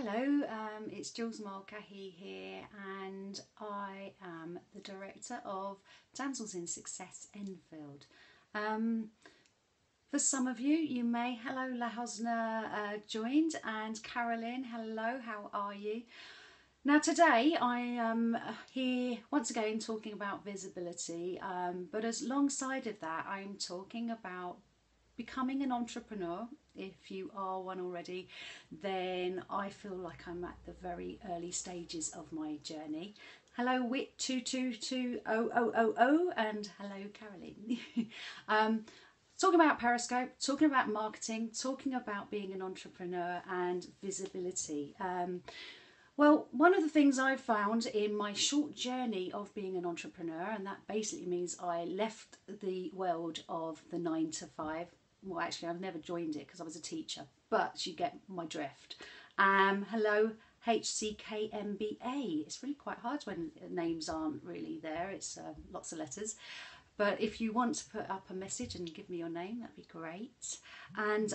Hello, it's Jules here, and I am the director of Damsels in Success Enfield. For some of you, hello, Lahosna joined, and Carolyn, hello, how are you? Now today I am here once again talking about visibility, but alongside of that I'm talking about becoming an entrepreneur. If you are one already, then I feel like I'm at the very early stages of my journey. Hello Wit222000 and hello Caroline. Talking about Periscope, talking about marketing, talking about being an entrepreneur and visibility. Well, one of the things I've found in my short journey of being an entrepreneur, and that basically means I left the world of the 9 to 5. Well, actually, I've never joined it because I was a teacher, but you get my drift. Hello, HCKMBA. It's really quite hard when names aren't really there. It's lots of letters. But if you want to put up a message and give me your name, that'd be great. And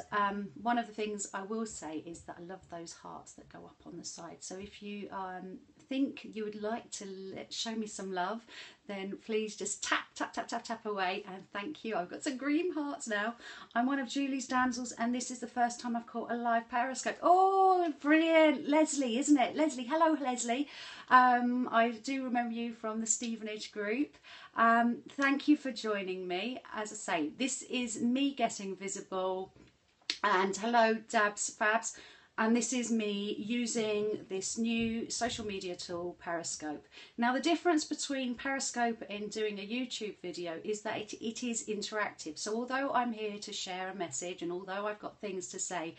one of the things I will say is that I love those hearts that go up on the side. So if you think you would like to show me some love, then please just tap away, and thank you. I've got some green hearts now. I'm one of Julie's Damsels, and this is the first time I've caught a live Periscope. Oh, brilliant. Leslie, isn't it? Leslie, hello Leslie. I do remember you from the Stevenage group. Thank you for joining me. As I say, this is me getting visible, and hello Dabs Fabs. And this is me using this new social media tool, Periscope. Now, the difference between Periscope and doing a YouTube video is that it is interactive. So although I'm here to share a message, and although I've got things to say,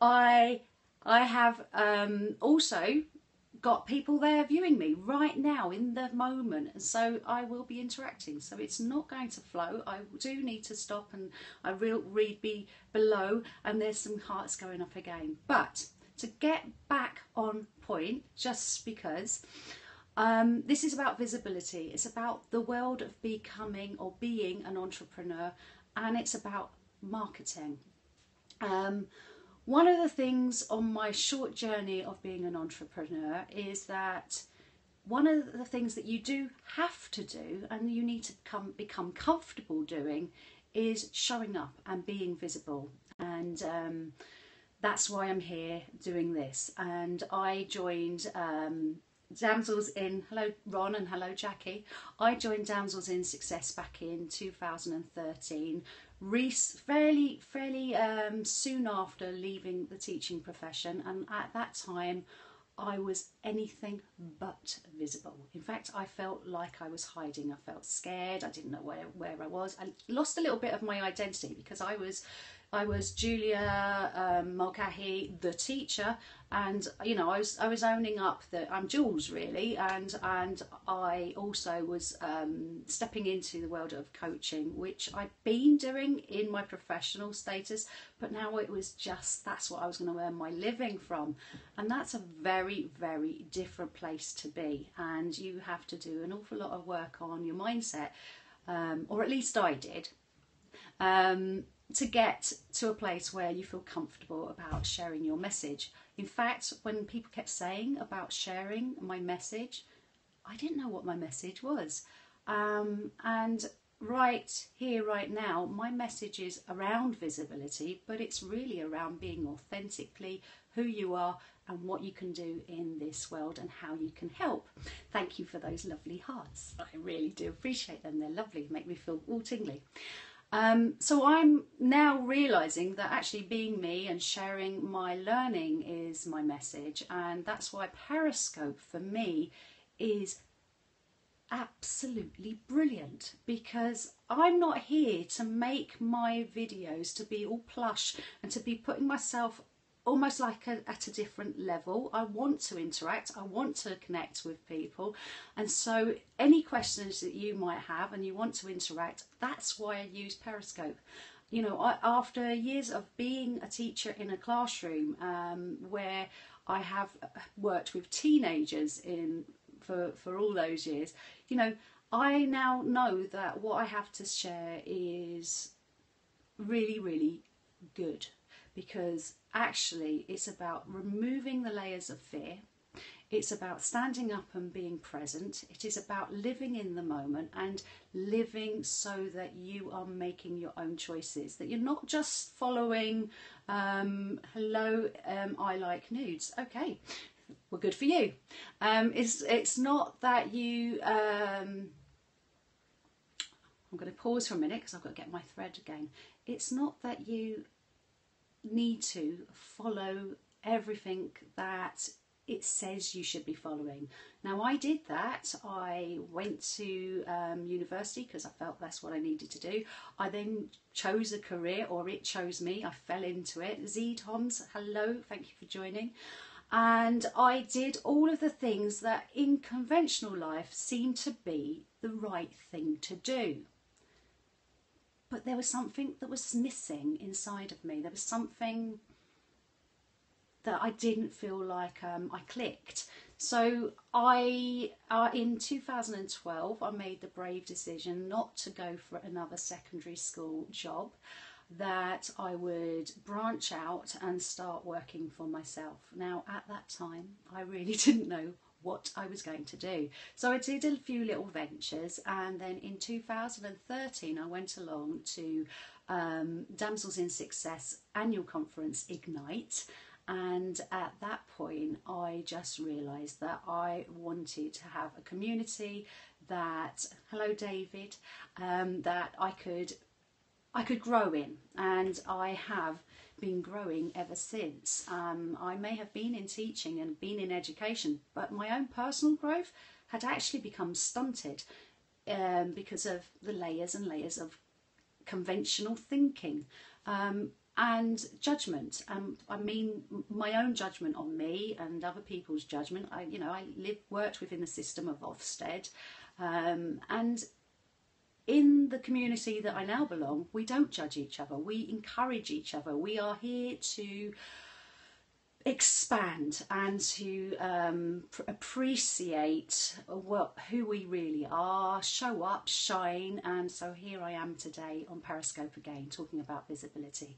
I have also got people there viewing me right now in the moment, and so I will be interacting. So it's not going to flow. I do need to stop, and I will read below, and there's some hearts going up again. But to get back on point, just because this is about visibility, it's about the world of becoming or being an entrepreneur, and it's about marketing. One of the things on my short journey of being an entrepreneur is that one of the things that you do have to do, and you need to become comfortable doing, is showing up and being visible. And that's why I'm here doing this. And I joined Damsels in, hello Ron and hello Jackie. I joined Damsels in Success back in 2013. Fairly soon after leaving the teaching profession, and at that time I was anything but visible. In fact, I felt like I was hiding. I felt scared. I didn't know where I was. I lost a little bit of my identity because I was Julia Mulcahy, the teacher, and you know I was owning up that I'm Jules really, and I also was stepping into the world of coaching, which I'd been doing in my professional status, but now it was just that's what I was going to earn my living from, and that's a very different place to be, and you have to do an awful lot of work on your mindset, or at least I did. To get to a place where you feel comfortable about sharing your message. In fact, when people kept saying about sharing my message, I didn't know what my message was. And right here, right now, my message is around visibility, but it's really around being authentically who you are and what you can do in this world and how you can help. Thank you for those lovely hearts. I really do appreciate them. They're lovely, make me feel all tingly. So I'm now realising that actually being me and sharing my learning is my message, and that's why Periscope for me is absolutely brilliant, because I'm not here to make my videos to be all plush and to be putting myself almost like at a different level. I want to interact, I want to connect with people, and so any questions that you might have and you want to interact, that's why I use Periscope. You know, after years of being a teacher in a classroom, where I have worked with teenagers for all those years, you know, I now know that what I have to share is really good, because actually it's about removing the layers of fear. It's about standing up and being present. It is about living in the moment and living so that you are making your own choices, that you're not just following, hello, I like nudes. Okay, well, good for you. It's not that you, I'm going to pause for a minute because I've got to get my thread again. It's not that you need to follow everything that it says you should be following. Now, I did that. I went to university because I felt that's what I needed to do. I then chose a career, or it chose me. I fell into it. Z Toms, hello, thank you for joining. And I did all of the things that in conventional life seemed to be the right thing to do. But there was something that was missing inside of me. There was something that I didn't feel like I clicked. So in 2012, I made the brave decision not to go for another secondary school job, that I would branch out and start working for myself. Now, at that time, I really didn't know what I was going to do. So I did a few little ventures, and then in 2013, I went along to Damsels in Success annual conference, Ignite. And at that point, I just realised that I wanted to have a community that, hello David, that I could grow in, and I have been growing ever since. I may have been in teaching and been in education, but my own personal growth had actually become stunted because of the layers and layers of conventional thinking. And judgment. I mean, my own judgment on me and other people's judgment. I worked within the system of Ofsted, and in the community that I now belong, we don't judge each other. We encourage each other. We are here to expand and to appreciate who we really are, show up, shine. And so here I am today on Periscope again, talking about visibility.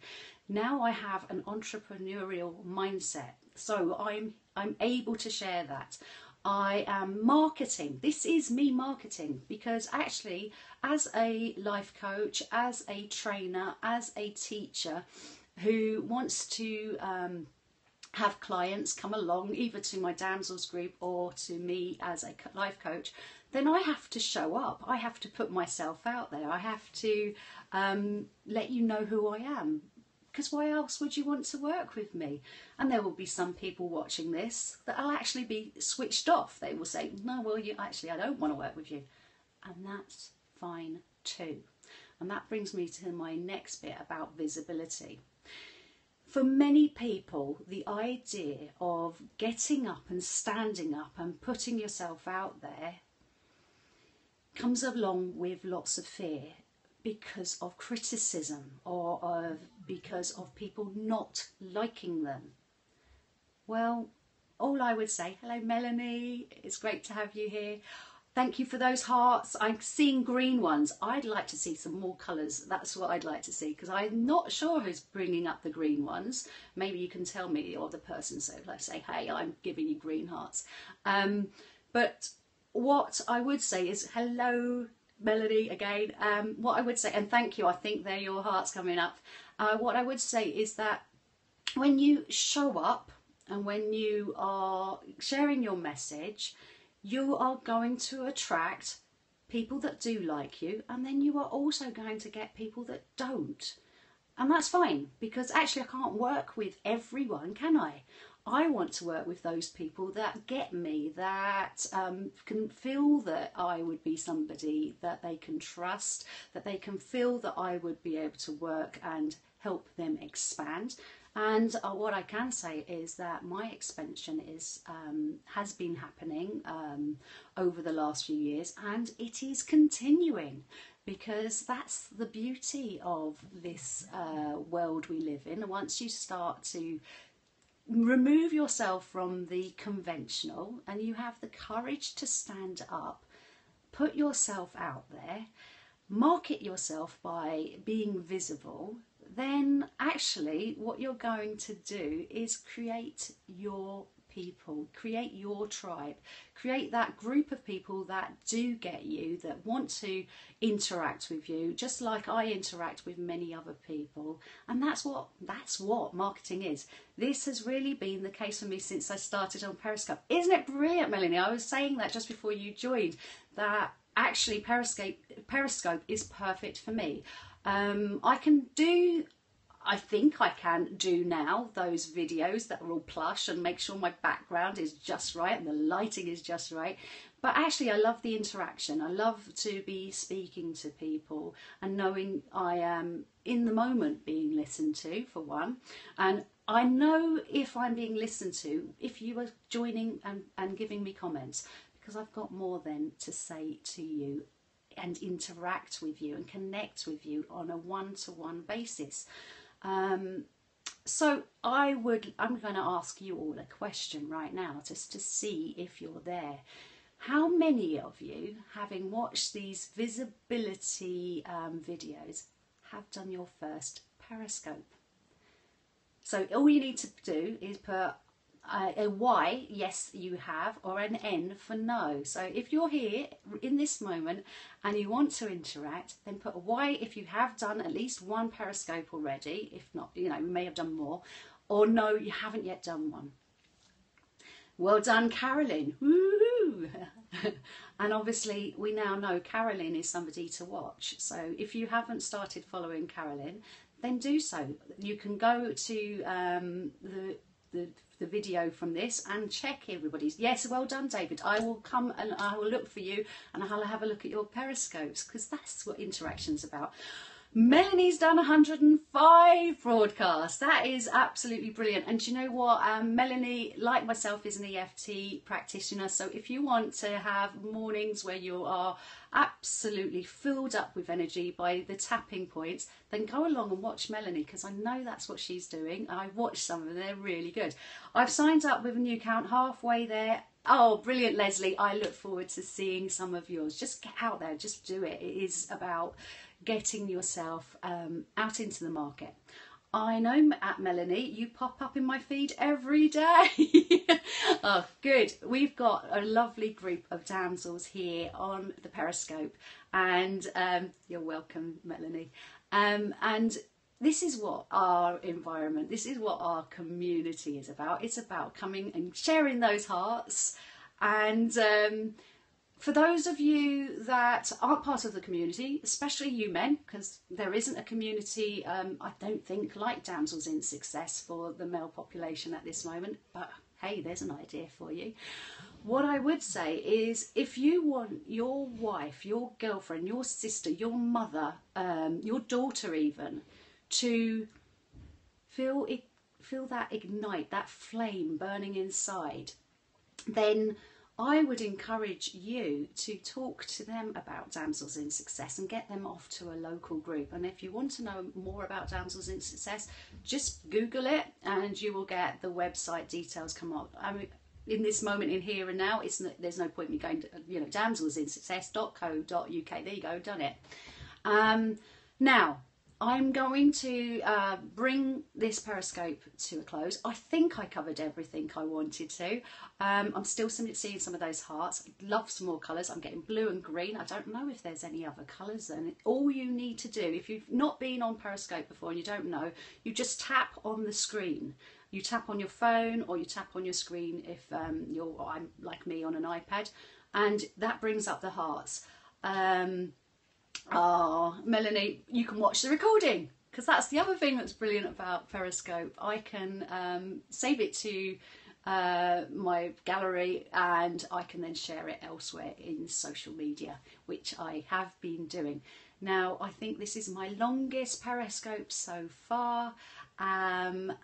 Now I have an entrepreneurial mindset, so I'm able to share that. I am marketing. This is me marketing, because actually, as a life coach, as a trainer, as a teacher who wants to have clients come along either to my Damsels group or to me as a life coach, then I have to show up. I have to put myself out there. I have to let you know who I am, because why else would you want to work with me? And there will be some people watching this that will actually be switched off. They will say, no, well, I don't want to work with you. And that's fine too. And that brings me to my next bit about visibility. For many people, the idea of getting up and standing up and putting yourself out there comes along with lots of fear, because of criticism or because of people not liking them. Well, all I would say, hello Melanie, it's great to have you here. Thank you for those hearts. I'm seeing green ones. I'd like to see some more colours. That's what I'd like to see, because I'm not sure who's bringing up the green ones. Maybe you can tell me, or the person, so let's say, hey, I'm giving you green hearts. But what I would say is, hello Melody again. What I would say, and thank you, I think they're your hearts coming up. What I would say is that when you show up and when you are sharing your message, you are going to attract people that do like you, and then you are also going to get people that don't. And that's fine, because actually I can't work with everyone, can I? I want to work with those people that get me, that can feel that I would be somebody that they can trust, that they can feel that I would be able to work and help them expand. And what I can say is that my expansion has been happening over the last few years, and it is continuing, because that's the beauty of this world we live in. Once you start to remove yourself from the conventional and you have the courage to stand up, put yourself out there, market yourself by being visible, then actually what you're going to do is create your people, create your tribe, create that group of people that do get you, that want to interact with you, just like I interact with many other people. And that's what marketing is. This has really been the case for me since I started on Periscope. Isn't it brilliant, Melanie? I was saying that just before you joined, that actually Periscope is perfect for me. I think I can do now those videos that are all plush and make sure my background is just right and the lighting is just right. But actually I love the interaction. I love to be speaking to people and knowing I am in the moment being listened to, for one. And I know if I'm being listened to, if you are joining and giving me comments, because I've got more then to say to you and interact with you and connect with you on a one-to-one basis. So I'm going to ask you all a question right now, just to see if you're there. How many of you, having watched these visibility videos, have done your first Periscope? So all you need to do is put a Y, yes you have, or an N for no. So if you're here in this moment and you want to interact, then put a Y if you have done at least one Periscope already. If not, you know, you may have done more. Or no, you haven't yet done one. Well done, Carolyn. Woohoo! And obviously we now know Carolyn is somebody to watch. So if you haven't started following Carolyn, then do so. You can go to the video from this and check everybody's. Yes, well done, David. I will come and I will look for you and I'll have a look at your Periscopes, because that's what interaction's about. Melanie's done 105 broadcasts. That is absolutely brilliant. And do you know what? Melanie, like myself, is an EFT practitioner. So if you want to have mornings where you are absolutely filled up with energy by the tapping points, then go along and watch Melanie, because I know that's what she's doing. I've watched some of them. They're really good. I've signed up with a new account, halfway there. Oh, brilliant, Leslie. I look forward to seeing some of yours. Just get out there. Just do it. It is about getting yourself out into the market. I know, at Melanie, you pop up in my feed every day. Oh, good. We've got a lovely group of damsels here on the Periscope, and you're welcome, Melanie. And this is what our environment, this is what our community is about. It's about coming and sharing those hearts. And for those of you that aren't part of the community, especially you men, because there isn't a community, I don't think, like Damsels in Success for the male population at this moment, but hey, there's an idea for you. What I would say is, if you want your wife, your girlfriend, your sister, your mother, your daughter even, to feel that ignite, that flame burning inside, then I would encourage you to talk to them about Damsels in Success and get them off to a local group. And if you want to know more about Damsels in Success, just Google it and you will get the website details come up. I mean, in this moment, in here and now, there's no point in me going to, you know, damselsinsuccess.co.uk. There you go, done it. Now, I'm going to bring this Periscope to a close. I think I covered everything I wanted to. I'm still seeing some of those hearts. I'd love some more colours. I'm getting blue and green. I don't know if there's any other colours then. All you need to do, if you've not been on Periscope before and you don't know, you just tap on the screen. You tap on your phone or you tap on your screen if I'm like me on an iPad, and that brings up the hearts. Oh, Melanie, you can watch the recording, because that's the other thing that's brilliant about Periscope. I can save it to my gallery and I can then share it elsewhere in social media, which I have been doing. Now, I think this is my longest Periscope so far. And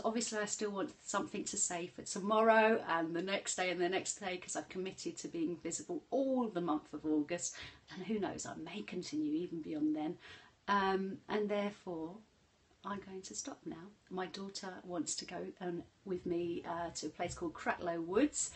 obviously I still want something to say for tomorrow and the next day and the next day, because I've committed to being visible all the month of August, and who knows, I may continue even beyond then. And therefore I'm going to stop now. My daughter wants to go with me to a place called Cratlow Woods,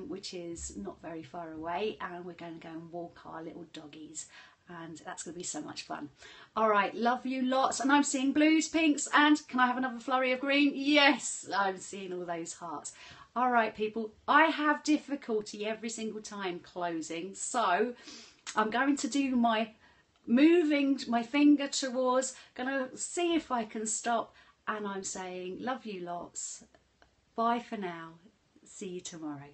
which is not very far away, and we're going to go and walk our little doggies. and that's going to be so much fun. All right, love you lots. And I'm seeing blues, pinks, and can I have another flurry of green? Yes, I'm seeing all those hearts. All right, people, I have difficulty every single time closing, so I'm going to do my moving my finger towards, going to see if I can stop, and I'm saying love you lots. Bye for now. See you tomorrow.